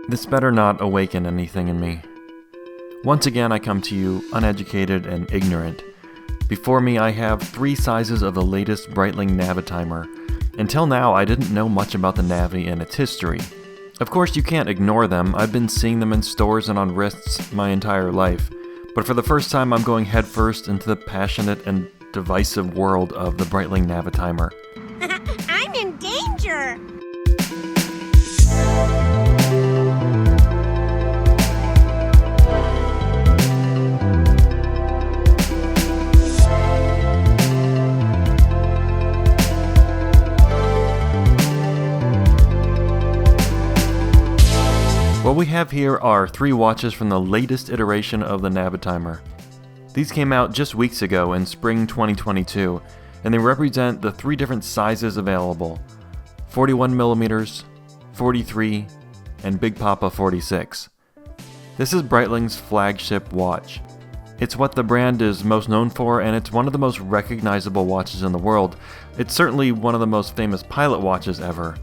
This better not awaken anything in me. Once again, I come to you uneducated and ignorant. Before me, I have 3 sizes of the latest Breitling Navitimer. Until now, I didn't know much about the Navi and its history. Of course, you can't ignore them. I've been seeing them in stores and on wrists my entire life. But for the first time, I'm going headfirst into the passionate and divisive world of the Breitling Navitimer. I'm in danger! What we have here are 3 watches from the latest iteration of the Navitimer. These came out just weeks ago in spring 2022, and they represent the 3 different sizes available: 41mm, 43, and Big Papa 46. This is Breitling's flagship watch. It's what the brand is most known for, and it's one of the most recognizable watches in the world. It's certainly one of the most famous pilot watches ever.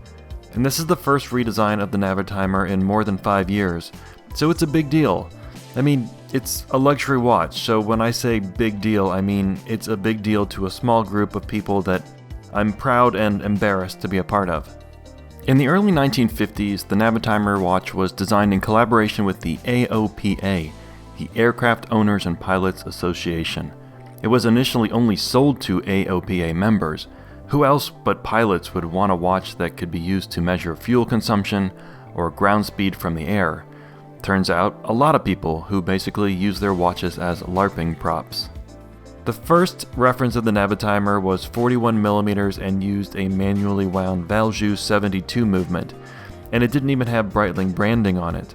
And this is the first redesign of the Navitimer in more than 5 years, so it's a big deal. I mean, it's a luxury watch, so when I say big deal, I mean it's a big deal to a small group of people that I'm proud and embarrassed to be a part of. In the early 1950s, the Navitimer watch was designed in collaboration with the AOPA, the Aircraft Owners and Pilots Association. It was initially only sold to AOPA members. Who else but pilots would want a watch that could be used to measure fuel consumption or ground speed from the air? Turns out, a lot of people who basically use their watches as LARPing props. The first reference of the Navitimer was 41mm and used a manually wound Valjoux 72 movement, and it didn't even have Breitling branding on it.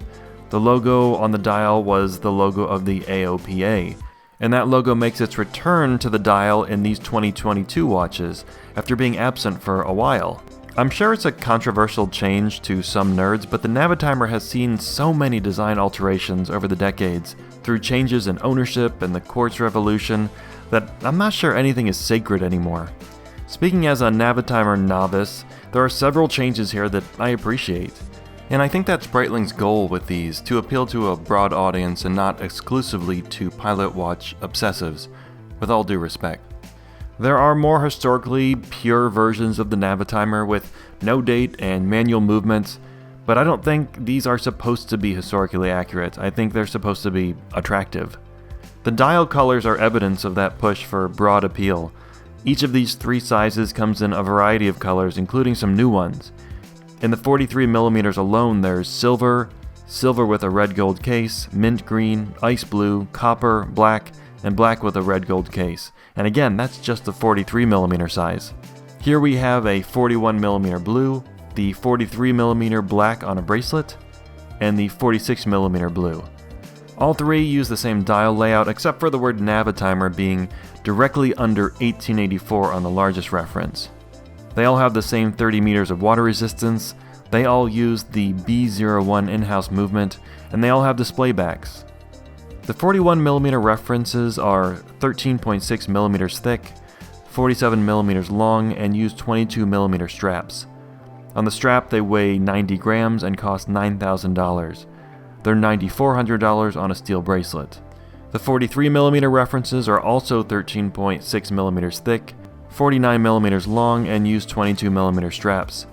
The logo on the dial was the logo of the AOPA, and that logo makes its return to the dial in these 2022 watches after being absent for a while. I'm sure it's a controversial change to some nerds, but the Navitimer has seen so many design alterations over the decades through changes in ownership and the quartz revolution that I'm not sure anything is sacred anymore. Speaking as a Navitimer novice, there are several changes here that I appreciate. And I think that's Breitling's goal with these, to appeal to a broad audience and not exclusively to pilot watch obsessives, with all due respect. There are more historically pure versions of the Navitimer with no date and manual movements, but I don't think these are supposed to be historically accurate. I think they're supposed to be attractive. The dial colors are evidence of that push for broad appeal. Each of these 3 sizes comes in a variety of colors, including some new ones. In the 43mm alone, there's silver, silver with a red gold case, mint green, ice blue, copper, black, and black with a red gold case. And again, that's just the 43mm size. Here we have a 41mm blue, the 43mm black on a bracelet, and the 46mm blue. All 3 use the same dial layout except for the word Navitimer being directly under 1884 on the largest reference. They all have the same 30 meters of water resistance, they all use the B01 in-house movement, and they all have display backs. The 41mm references are 13.6mm thick, 47mm long, and use 22mm straps. On the strap, they weigh 90 grams and cost $9,000. They're $9,400 on a steel bracelet. The 43mm references are also 13.6mm thick, 49mm long, and use 22mm straps.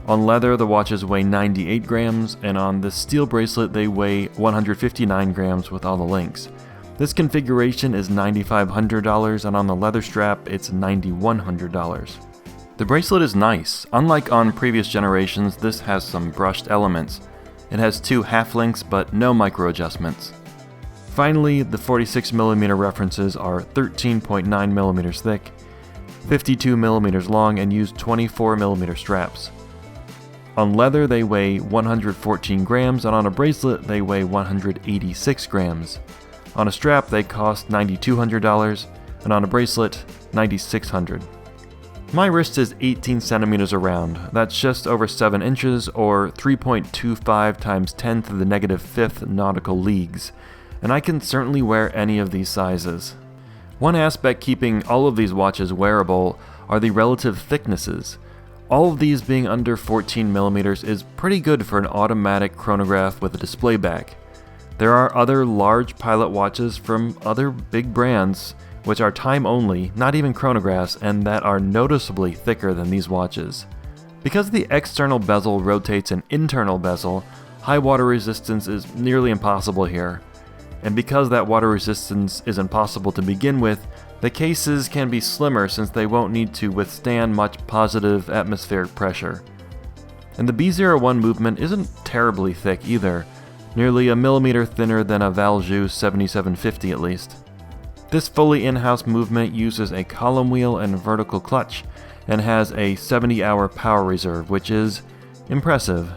On leather, the watches weigh 98 grams, and on the steel bracelet they weigh 159 grams with all the links. This configuration is $9,500, and on the leather strap it's $9,100. The bracelet is nice. Unlike on previous generations, this has some brushed elements. It has 2 half links, but no micro adjustments. Finally, the 46mm references are 13.9mm thick, 52mm long, and use 24mm straps. On leather, they weigh 114 grams, and on a bracelet, they weigh 186 grams. On a strap, they cost $9,200, and on a bracelet, $9,600. My wrist is 18 centimeters around. That's just over 7 inches, or 3.25 times 10 to the negative 5th nautical leagues, and I can certainly wear any of these sizes. One aspect keeping all of these watches wearable are the relative thicknesses. All of these being under 14mm is pretty good for an automatic chronograph with a display back. There are other large pilot watches from other big brands which are time only, not even chronographs, and that are noticeably thicker than these watches. Because the external bezel rotates an internal bezel, high water resistance is nearly impossible here. And because that water resistance is impossible to begin with, the cases can be slimmer since they won't need to withstand much positive atmospheric pressure. And the B01 movement isn't terribly thick either, nearly a millimeter thinner than a Valjoux 7750 at least. This fully in-house movement uses a column wheel and vertical clutch, and has a 70-hour power reserve, which is impressive.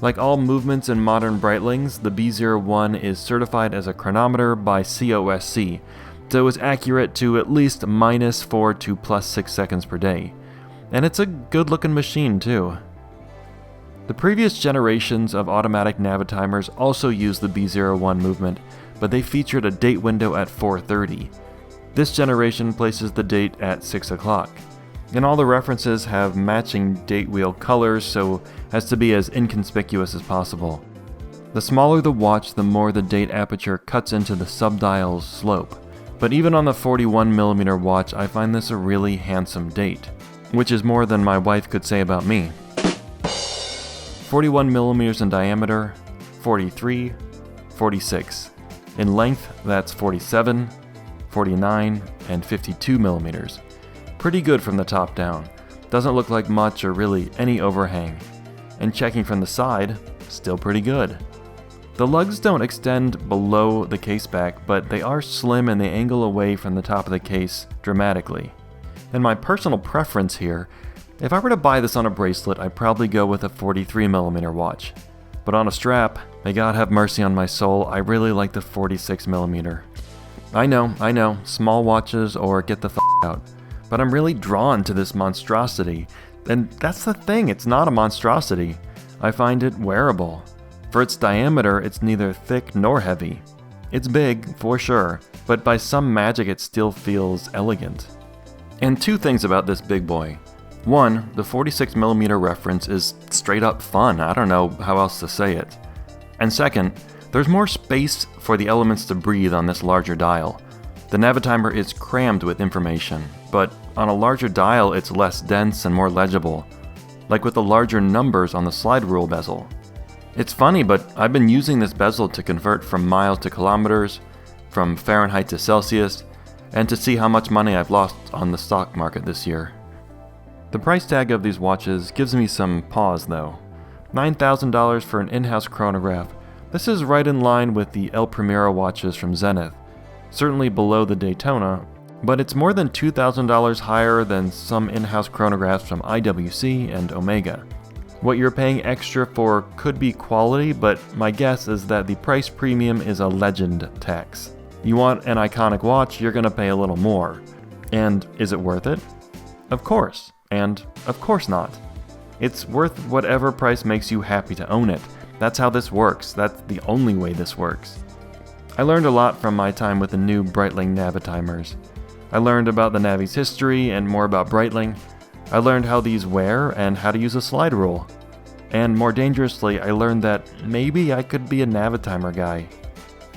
Like all movements in modern Breitlings, the B01 is certified as a chronometer by COSC, so it's accurate to at least -4 to +6 seconds per day. And it's a good-looking machine too. The previous generations of automatic Navitimers also used the B01 movement, but they featured a date window at 4:30. This generation places the date at 6 o'clock. And all the references have matching date wheel colors so as to be as inconspicuous as possible. The smaller the watch, the more the date aperture cuts into the subdial's slope. But even on the 41mm watch, I find this a really handsome date, which is more than my wife could say about me. 41mm in diameter, 43, 46. In length, that's 47, 49, and 52mm. Pretty good from the top down. Doesn't look like much or really any overhang. And checking from the side, still pretty good. The lugs don't extend below the case back, but they are slim and they angle away from the top of the case dramatically. And my personal preference here, if I were to buy this on a bracelet, I'd probably go with a 43mm watch. But on a strap, may God have mercy on my soul, I really like the 46mm. I know, small watches or get the f*** out. But I'm really drawn to this monstrosity. And that's the thing, it's not a monstrosity. I find it wearable. For its diameter, it's neither thick nor heavy. It's big, for sure, but by some magic it still feels elegant. And two things about this big boy. One, the 46mm reference is straight up fun, I don't know how else to say it. And second, there's more space for the elements to breathe on this larger dial. The Navitimer is crammed with information, but on a larger dial it's less dense and more legible, like with the larger numbers on the slide rule bezel. It's funny, but I've been using this bezel to convert from miles to kilometers, from Fahrenheit to Celsius, and to see how much money I've lost on the stock market this year. The price tag of these watches gives me some pause though. $9,000 for an in-house chronograph. This is right in line with the El Primero watches from Zenith, certainly below the Daytona, but it's more than $2,000 higher than some in-house chronographs from IWC and Omega. What you're paying extra for could be quality, but my guess is that the price premium is a legend tax. You want an iconic watch, you're gonna pay a little more. And is it worth it? Of course, and of course not. It's worth whatever price makes you happy to own it. That's how this works. That's the only way this works. I learned a lot from my time with the new Breitling Navitimers. I learned about the Navi's history and more about Breitling. I learned how these wear and how to use a slide rule. And more dangerously, I learned that maybe I could be a Navitimer guy.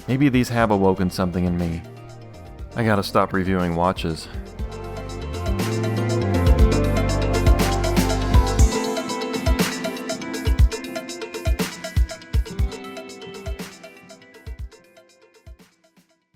Maybe these have awoken something in me. I gotta stop reviewing watches.